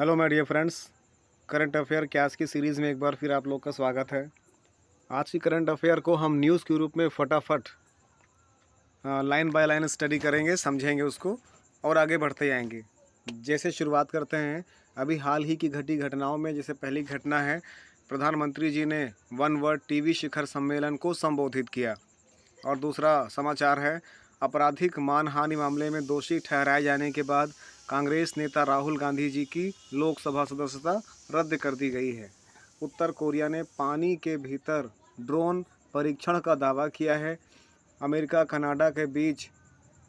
Hello my dear friends. Current affair quiz की series में एक बार फिर आप लोग का स्वागत है। आज की करंट अफेयर को हम न्यूज़ के रूप में फटाफट लाइन बाय लाइन स्टडी करेंगे, समझेंगे उसको और आगे बढ़ते जाएंगे। जैसे शुरुआत करते हैं अभी हाल ही की घटी घटनाओं में। जैसे पहली घटना है, प्रधानमंत्री जी ने वन वर्ल्ड टीवी शिखर सम्मेलन को संबोधित किया। और दूसरा समाचार है, आपराधिक मानहानि मामले में दोषी ठहराए जाने के बाद कांग्रेस नेता राहुल गांधी जी की लोकसभा सदस्यता रद्द कर दी गई है। उत्तर कोरिया ने पानी के भीतर ड्रोन परीक्षण का दावा किया है। अमेरिका कनाडा के बीच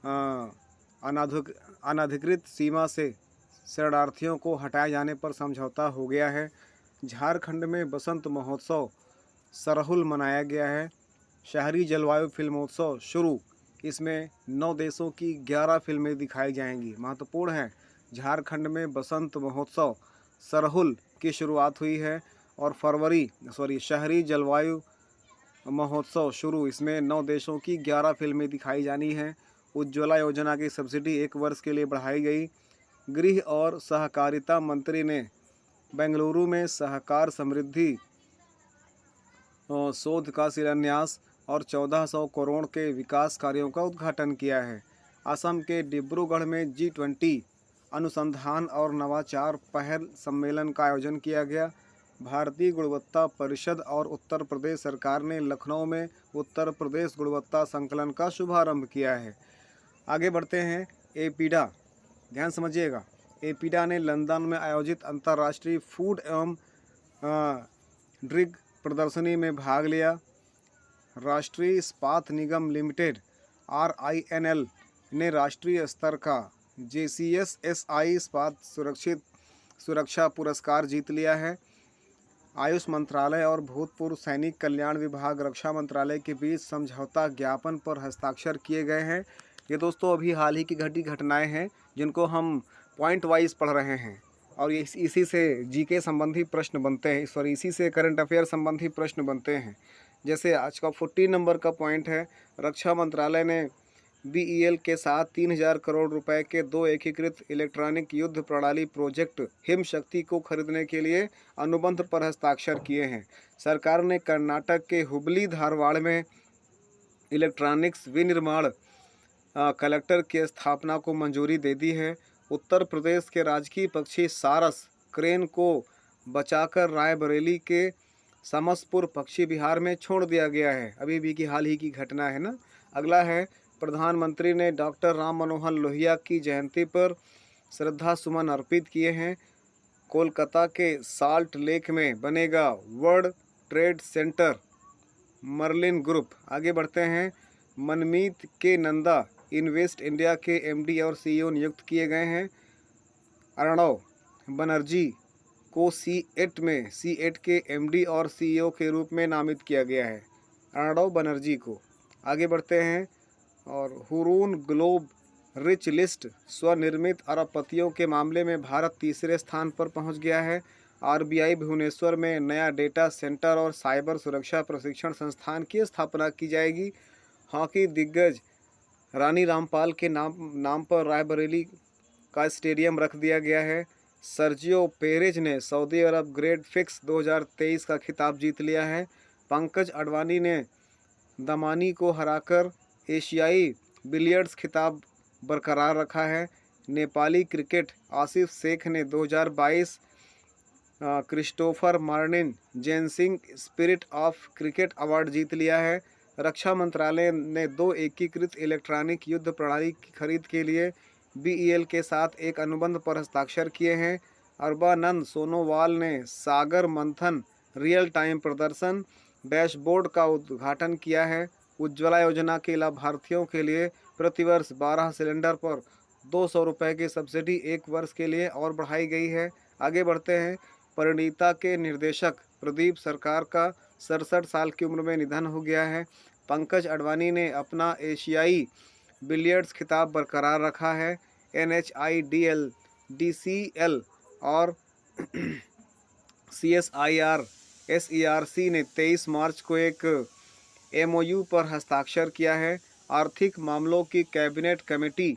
अ, अनधिकृत सीमा से शरणार्थियों को हटाए जाने पर समझौता हो गया है। झारखंड में बसंत महोत्सव सरहुल मनाया गया है। शहरी जलवायु फिल्मोत्सव शुरू, इसमें 9 देशों की 11 फिल्में दिखाई जाएंगी। महत्वपूर्ण है, झारखंड में बसंत महोत्सव सरहुल की शुरुआत हुई है और शहरी जलवायु महोत्सव शुरू, इसमें 9 देशों की 11 फिल्में दिखाई जानी हैं। उज्ज्वला योजना की सब्सिडी 1 वर्ष के लिए बढ़ाई गई। गृह और सहकारिता मंत्री ने बेंगलुरु में सहकार समृद्धि शोध का शिलान्यास और 1400 करोड़ के विकास कार्यों का उद्घाटन किया है। असम के डिब्रूगढ़ में G20 अनुसंधान और नवाचार पहल सम्मेलन का आयोजन किया गया। भारतीय गुणवत्ता परिषद और उत्तर प्रदेश सरकार ने लखनऊ में उत्तर प्रदेश गुणवत्ता संकलन का शुभारंभ किया है। आगे बढ़ते हैं। एपीडा, ध्यान समझिएगा, एपीडा ने लंदन में आयोजित अंतर्राष्ट्रीय फूड एवं ड्रग प्रदर्शनी में भाग लिया। राष्ट्रीय इस्पात निगम लिमिटेड RINL ने राष्ट्रीय स्तर का JCSSI इस्पात सुरक्षा पुरस्कार जीत लिया है। आयुष मंत्रालय और भूतपूर्व सैनिक कल्याण विभाग रक्षा मंत्रालय के बीच समझौता ज्ञापन पर हस्ताक्षर किए गए हैं। ये दोस्तों अभी हाल ही की घटी घटनाएं हैं जिनको हम पॉइंट वाइज पढ़ रहे हैं और इसी से जीके संबंधी प्रश्न बनते हैं, इसी से करंट अफेयर संबंधी प्रश्न बनते हैं। जैसे आज का 14 नंबर का पॉइंट है, रक्षा मंत्रालय ने BEL के साथ 3000 करोड़ रुपए के 2 एकीकृत इलेक्ट्रॉनिक युद्ध प्रणाली प्रोजेक्ट हिम शक्ति को खरीदने के लिए अनुबंध पर हस्ताक्षर किए हैं। सरकार ने कर्नाटक के हुबली धारवाड़ में इलेक्ट्रॉनिक्स विनिर्माण कलेक्टर की स्थापना को मंजूरी दे दी है। उत्तर प्रदेश के राजकीय पक्षी सारस क्रेन को बचाकर रायबरेली के समसपुर पक्षी विहार में छोड़ दिया गया है। अभी भी की हाल ही की घटना है ना। अगला है, प्रधानमंत्री ने डॉक्टर राम मनोहर लोहिया की जयंती पर श्रद्धा सुमन अर्पित किए हैं। कोलकाता के साल्ट लेक में बनेगा world trade centre Merlin group. आगे बढ़ते हैं। Manmeet K Nanda invest India के MD और CEO नियुक्त किए गए हैं। अर्णव बनर्जी को C8 के MD और CEO के रूप में नामित किया गया है, अर्णव बनर्जी को। आगे बढ़ते हैं। और हुरून ग्लोब रिच लिस्ट स्वनिर्मित अरबपतियों के मामले में भारत तीसरे स्थान पर पहुंच गया है। RBI भुवनेश्वर में नया डेटा सेंटर और साइबर सुरक्षा प्रशिक्षण संस्थान की स्थापना की जाएगी। हॉकी दिग्गज रानी रामपाल के नाम पर रायबरेली का स्टेडियम रख दिया गया है। सर्जियो पेरेज ने सऊदी अरब ग्रेड फिक्स 2023 का खिताब जीत लिया है। पंकज अडवाणी ने दमानी को हराकर एशियाई बिलियर्ड्स खिताब बरकरार रखा है। नेपाली क्रिकेट आसिफ शेख ने 2022 Christopher Martin Jenkins spirit of cricket award जीत लिया है। रक्षा मंत्रालय ने 2 एकीकृत इलेक्ट्रॉनिक युद्ध प्रणाली की खरीद के लिए BEL के साथ एक अनुबंध पर हस्ताक्षर किए हैं। अरबानंद सोनोवाल ने सागर मंथन रियल टाइम प्रदर्शन डैशबोर्ड का उद्घाटन किया है। उज्ज्वला योजना के लाभार्थियों के लिए प्रतिवर्ष 12 सिलेंडर पर 200 रुपये की सब्सिडी 1 वर्ष के लिए और बढ़ाई गई है। आगे बढ़ते हैं। परिणीता के निर्देशक प्रदीप सरकार का 67 साल की उम्र में निधन हो गया है। पंकज अडवाणी ने अपना एशियाई बिलियर्ड्स खिताब बरकरार रखा है। NHIDL DCL और CSIR SERC ने 23 मार्च को एक MOU पर हस्ताक्षर किया है। आर्थिक मामलों की कैबिनेट कमेटी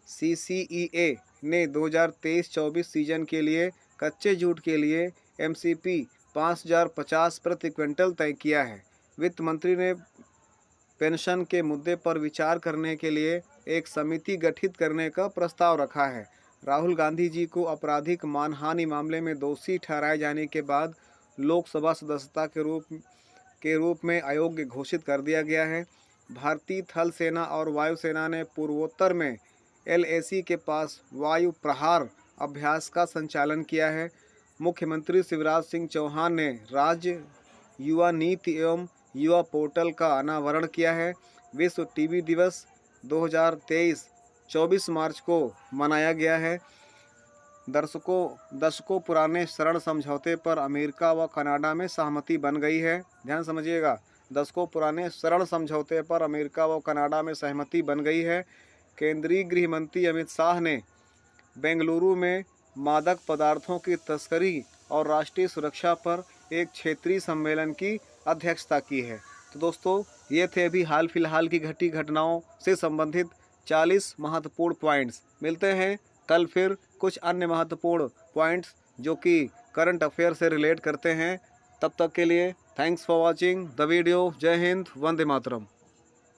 CCEA ने 2023-24 सीजन के लिए कच्चे जूट के लिए एमसीपी 5050 प्रति क्विंटल तय किया है। वित्त मंत्री ने पेंशन के मुद्दे पर विचार करने के लिए एक समिति गठित करने का प्रस्ताव रखा है। राहुल गांधी जी को आपराधिक मानहानि मामले में दोषी ठहराए जाने के बाद लोकसभा सदस्यता के रूप में अयोग्य घोषित कर दिया गया है। भारतीय थल सेना और वायुसेना ने पूर्वोत्तर में LAC के पास वायु प्रहार अभ्यास का संचालन किया है। मुख्यमंत्री शिवराज सिंह चौहान ने राज्य युवा नीति एवं युवा पोर्टल का अनावरण किया है। विश्व टीबी दिवस 2023 24 मार्च को मनाया गया है। दशकों पुराने शरण समझौते पर अमेरिका व कनाडा में सहमति बन गई है। ध्यान समझिएगा, दशकों पुराने शरण समझौते पर अमेरिका व कनाडा में सहमति बन गई है। केंद्रीय गृह मंत्री अमित शाह ने बेंगलुरु में मादक पदार्थों की तस्करी और राष्ट्रीय सुरक्षा पर एक क्षेत्रीय सम्मेलन की अध्यक्षता की है। तो दोस्तों, ये थे अभी हाल फिलहाल की घटी घटनाओं से संबंधित 40 महत्वपूर्ण पॉइंट्स। मिलते हैं कल फिर कुछ अन्य महत्वपूर्ण पॉइंट्स जो कि करंट अफेयर से रिलेट करते हैं। तब तक के लिए thanks for watching the video. जय हिंद, वंदे मातरम।